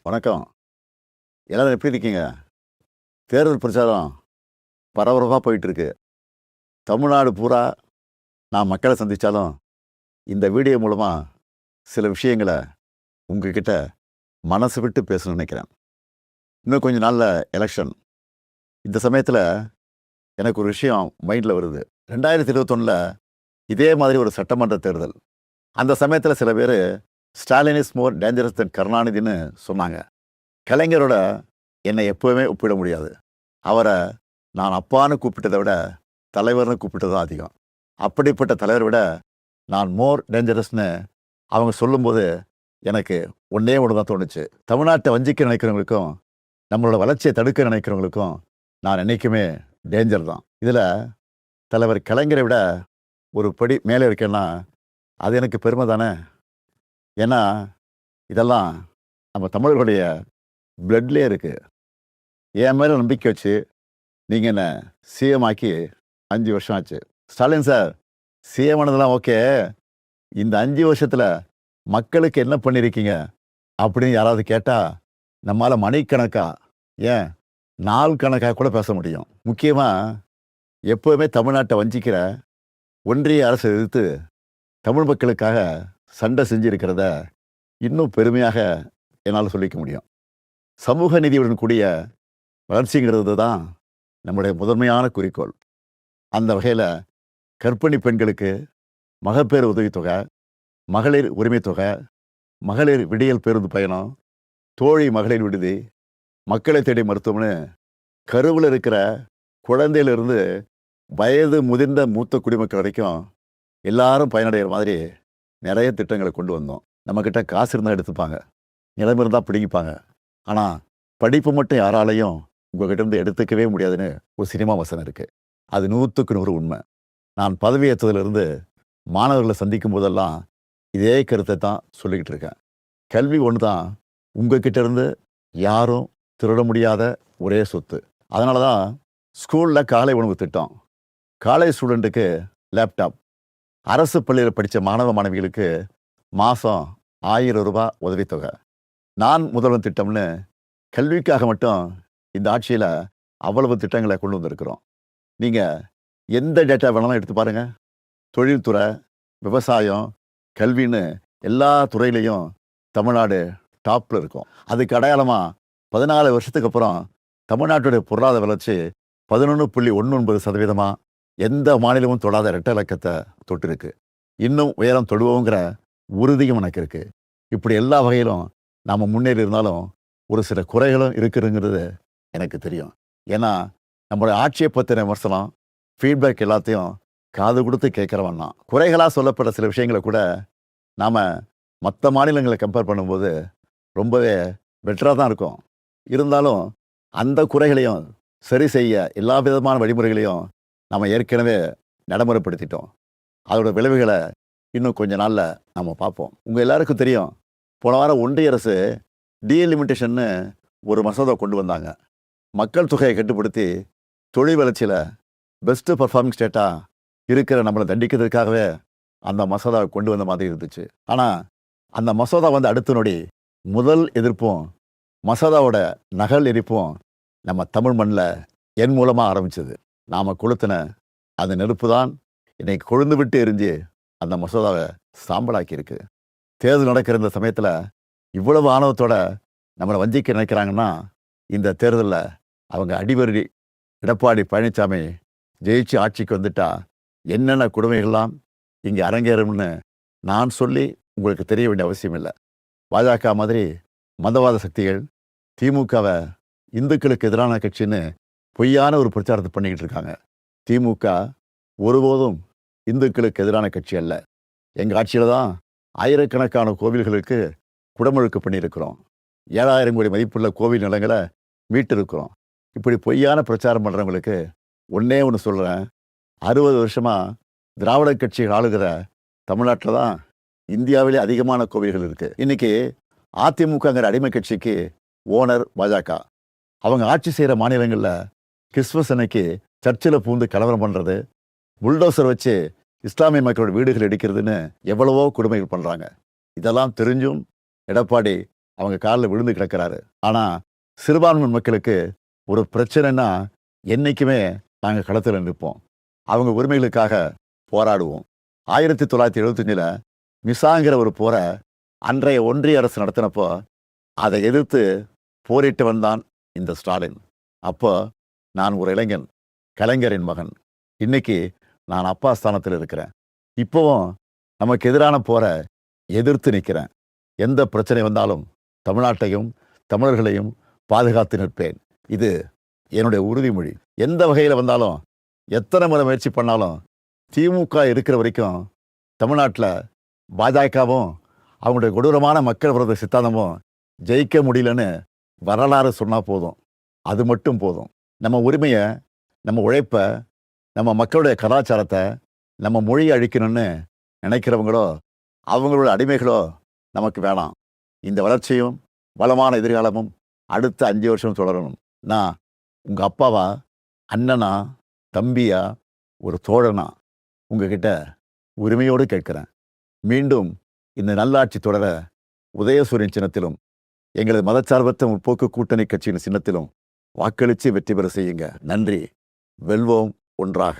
வணக்கம். எல்லாரும் எப்படி இருக்கீங்க? தேர்தல் பிரச்சாரம் பரபரப்பாக போயிட்டுருக்கு. தமிழ்நாடு பூரா நான் மக்களை சந்தித்தாலும் இந்த வீடியோ மூலமாக சில விஷயங்களை உங்ககிட்ட மனசு விட்டு பேசணும்னு நினைக்கிறேன். இன்னும் கொஞ்சம் நாளில் எலெக்ஷன். இந்த சமயத்தில் எனக்கு ஒரு விஷயம் மைண்டில் வருது. 2021 இதே மாதிரி ஒரு சட்டமன்ற தேர்தல். அந்த சமயத்தில் சில பேர் ஸ்டாலின் இஸ் மோர் டேஞ்சரஸ் தென் கருணாநிதின்னு சொன்னாங்க. கலைஞரோட என்னை எப்போவுமே ஒப்பிட முடியாது. அவரை நான் அப்பான்னு கூப்பிட்டதை விட தலைவர்னு கூப்பிட்டது தான் அதிகம். அப்படிப்பட்ட தலைவரை விட நான் மோர் டேஞ்சரஸ்னு அவங்க சொல்லும்போது எனக்கு ஒன்றே ஒன்று தான் தோணுச்சு. தமிழ்நாட்டை வஞ்சிக்க நினைக்கிறவங்களுக்கும் நம்மளோட வளர்ச்சியை தடுக்க நினைக்கிறவங்களுக்கும் நான் என்றைக்குமே டேஞ்சர் தான். இதில் தலைவர் கலைஞரை விட ஒரு படி மேலே இருக்கேன்னா அது எனக்கு பெருமை தானே. ஏன்னா இதெல்லாம் நம்ம தமிழர்களுடைய பிளட்லேயே இருக்குது. என் மேலே நம்பிக்கை வச்சு நீங்கள் என்ன சிஎம் ஆக்கி 5 வருஷம் ஆச்சு. ஸ்டாலின் சார் சிஎம் ஆனதெல்லாம் ஓகே, இந்த 5 வருஷத்தில் மக்களுக்கு என்ன பண்ணியிருக்கீங்க அப்படின்னு யாராவது கேட்டால் நம்மளால் மணிக்கணக்காக, ஏன் நாள் கணக்காக கூட பேச முடியும். முக்கியமாக எப்போவுமே தமிழ்நாட்டை வஞ்சிக்கிற ஒன்றிய அரசை எதிர்த்து தமிழ் மக்களுக்காக சண்டை செஞ்சிருக்கிறத இன்னும் பெருமையாக என்னால் சொல்லிக்க முடியும். சமூக நீதியுடன் கூடிய வளர்ச்சிங்கிறது தான் நம்முடைய முதன்மையான குறிக்கோள். அந்த வகையில் கர்ப்பிணி பெண்களுக்கு மகப்பேறு உதவித்தொகை, மகளிர் உரிமை தொகை, மகளிர் விடியல் பேருந்து பயணம், தோழி மகளிர் விடுதி, மக்களை தேடி மருத்துவம்னு கருவில் இருக்கிற குழந்தையிலிருந்து வயது முதிர்ந்த மூத்த குடிமக்கள் வரைக்கும் எல்லாரும் பயனடைகிற மாதிரி நிறைய திட்டங்களை கொண்டு வந்தோம். நம்மக்கிட்ட காசு இருந்தால் எடுத்துப்பாங்க, நிலைமை இருந்தால் பிடிங்கிப்பாங்க. ஆனால் படிப்பு மட்டும் யாராலையும் உங்கள்கிட்ட இருந்து எடுத்துக்கவே முடியாதுன்னு ஒரு சினிமா வசனம் இருக்குது. அது 100க்கு 100 உண்மை. நான் பதவியேற்றதிலிருந்து மாணவர்களை சந்திக்கும் போதெல்லாம் இதே கருத்தை தான் சொல்லிக்கிட்டு இருக்கேன். கல்வி ஒன்று தான் உங்ககிட்ட இருந்து யாரும் திருட முடியாத ஒரே சொத்து. அதனால தான் ஸ்கூலில் காலை உணவு திட்டம், காலேஜ் ஸ்டூடெண்ட்டுக்கு லேப்டாப், அரசு பள்ளியில் படித்த மாணவ மாணவிகளுக்கு மாதம் 1000 ரூபாய் உதவித்தொகை, நான் முதல்வன் திட்டம்னு கல்விக்காக மட்டும் இந்த ஆட்சியில் அவ்வளவு திட்டங்களை கொண்டு வந்திருக்கிறோம். நீங்கள் எந்த டேட்டா வேணாலும் எடுத்து பாருங்கள். தொழில்துறை, விவசாயம், கல்வின்னு எல்லா துறையிலையும் தமிழ்நாடு டாப்பில் இருக்கும். அதுக்கு அடையாளமாக 14 வருஷத்துக்கு அப்புறம் தமிழ்நாட்டுடைய பொருளாதார வளர்ச்சி 11.19% எந்த மாநிலமும் தொடாத இரட்டை இலக்கத்தை தொட்டிருக்கு. இன்னும் உயரம் தொடுவோங்கிற உறுதியும் எனக்கு இருக்குது. இப்படி எல்லா வகையிலும் நாம் முன்னேறி இருந்தாலும் ஒரு சில குறைகளும் இருக்குதுங்கிறது எனக்கு தெரியும். ஏன்னா நம்மளுடைய ஆட்சியை பற்றின விமர்சனம், ஃபீட்பேக் எல்லாத்தையும் காது கொடுத்து கேட்குறவன் தான். குறைகளாக சொல்லப்பட்ட சில விஷயங்களை கூட நாம் மற்ற மாநிலங்களை கம்பேர் பண்ணும்போது ரொம்பவே பெட்டராக தான் இருக்கும். இருந்தாலும் அந்த குறைகளையும் சரி செய்ய எல்லா விதமான வழிமுறைகளையும் நம்ம ஏற்கனவே நடைமுறைப்படுத்திட்டோம். அதோட விளைவுகளை இன்னும் கொஞ்ச நாளில் நம்ம பார்ப்போம். உங்கள் எல்லாருக்கும் தெரியும், போன வாரம் ஒன்றிய அரசு டீலிமிட்டேஷன்னு ஒரு மசோதா கொண்டு வந்தாங்க. மக்கள் தொகையை கட்டுப்படுத்தி தொழில் வளர்ச்சியில் பெஸ்ட்டு பர்ஃபார்மிங் ஸ்டேட்டாக இருக்கிற நம்மளை தண்டிக்கிறதுக்காகவே அந்த மசோதாவை கொண்டு வந்த மாதிரி இருந்துச்சு. ஆனால் அந்த மசோதா வந்து அடுத்த நொடி முதல் எதிர்ப்பும் மசோதாவோட நகல் எரிப்பும் நம்ம தமிழ் மண்ணில் என் மூலமாக ஆரம்பிச்சது. நாம் கொளுத்தின அந்த நெருப்பு தான் இன்னைக்கு கொழுந்து விட்டு எரிஞ்சு அந்த மசோதாவை சாம்பலாக்கியிருக்கு. தேர்தல் நடக்கிற இந்த சமயத்தில் இவ்வளவு ஆணவத்தோட நம்மளை வஞ்சிக்க நினைக்கிறாங்கன்னா, இந்த தேர்தலில் அவங்க அடிவருடி எடப்பாடி பழனிசாமி ஜெயிச்சு ஆட்சிக்கு வந்துட்டா என்னென்ன கொடுமைகள்லாம் இங்கே அரங்கேறும்னு நான் சொல்லி உங்களுக்கு தெரிய வேண்டிய அவசியம் இல்லை. பாஜக மாதிரி மதவாத சக்திகள் திமுகவை இந்துக்களுக்கு எதிரான கட்சின்னு பொய்யான ஒரு பிரச்சாரத்தை பண்ணிக்கிட்டு இருக்காங்க. திமுக ஒருபோதும் இந்துக்களுக்கு எதிரான கட்சி அல்ல. எங்கள் ஆட்சியில் தான் ஆயிரக்கணக்கான கோவில்களுக்கு குடமுழுக்கு பண்ணியிருக்கிறோம். 7000 கோடி மதிப்புள்ள கோவில் நிலங்களை மீட்டிருக்கிறோம். இப்படி பொய்யான பிரச்சாரம் பண்ணுறவங்களுக்கு ஒன்றே ஒன்று சொல்கிறேன், 60 வருஷமாக திராவிட கட்சிகள் ஆளுகிற தமிழ்நாட்டில் தான் இந்தியாவிலே அதிகமான கோவில்கள் இருக்குது. இன்றைக்கி அதிமுகங்கிற அடிமை கட்சிக்கு ஓனர் பாஜக. அவங்க ஆட்சி செய்கிற மாநிலங்களில் கிறிஸ்மஸ் அன்னைக்கு சர்ச்சில் பூந்து கலவரம் பண்ணுறது, புல்டோசர் வச்சு இஸ்லாமிய மக்களோட வீடுகள் இடிக்கிறதுன்னு எவ்வளவோ கொடுமைகள் பண்ணுறாங்க. இதெல்லாம் தெரிஞ்சும் எடப்பாடி அவங்க காலில் விழுந்து கிடக்கிறாரு. ஆனால் சிறுபான்மை மக்களுக்கு ஒரு பிரச்சனைன்னா என்றைக்குமே நாங்கள் களத்தில் நிற்போம். அவங்க உரிமைகளுக்காக போராடுவோம். 1975 மிசாங்கிற ஒரு போரை அன்றைய ஒன்றிய அரசு நடத்தினப்போ அதை எதிர்த்து போரிட்டு வந்தான் இந்த ஸ்டாலின். அப்போ நான் ஒரு இளைஞன், கலைஞரின் மகன். இன்னைக்கு நான் அப்பா ஸ்தானத்தில் இருக்கிறேன். இப்போவும் நமக்கு எதிரான போரை எதிர்த்து நிற்கிறேன். எந்த பிரச்சனை வந்தாலும் தமிழ்நாட்டையும் தமிழர்களையும் பாதுகாத்து நிற்பேன். இது என்னுடைய உறுதிமொழி. எந்த வகையில் வந்தாலும் எத்தனை முறை முயற்சி பண்ணாலும் திமுக இருக்கிற வரைக்கும் தமிழ்நாட்டில் பாஜகவும் அவங்களுடைய கொடூரமான மக்கள் விரோத சித்தாந்தமும் ஜெயிக்க முடியலன்னு வரலாறு சொன்னால் போதும். அது மட்டும் போதும். நம்ம உரிமையை, நம்ம உழைப்பை, நம்ம மக்களுடைய கலாச்சாரத்தை, நம்ம மொழியை அழிக்கணும்னு நினைக்கிறவங்களோ அவங்களோட அடிமைகளோ நமக்கு வேணாம். இந்த வளர்ச்சியும் வளமான எதிர்காலமும் அடுத்த 5 வருஷம் தொடரணும். நான் உங்கள் அப்பாவா, அண்ணனா, தம்பியா, ஒரு தோழனா உங்ககிட்ட உரிமையோடு கேட்கிறேன். மீண்டும் இந்த நல்லாட்சி தொடர உதயசூரியன் சின்னத்திலும் எங்களது மதச்சார்பற்ற முற்போக்கு கூட்டணி கட்சியின் சின்னத்திலும் வாக்களித்து வெற்றி பெற செய்யுங்க. நன்றி. வெல்வோம் ஒன்றாக.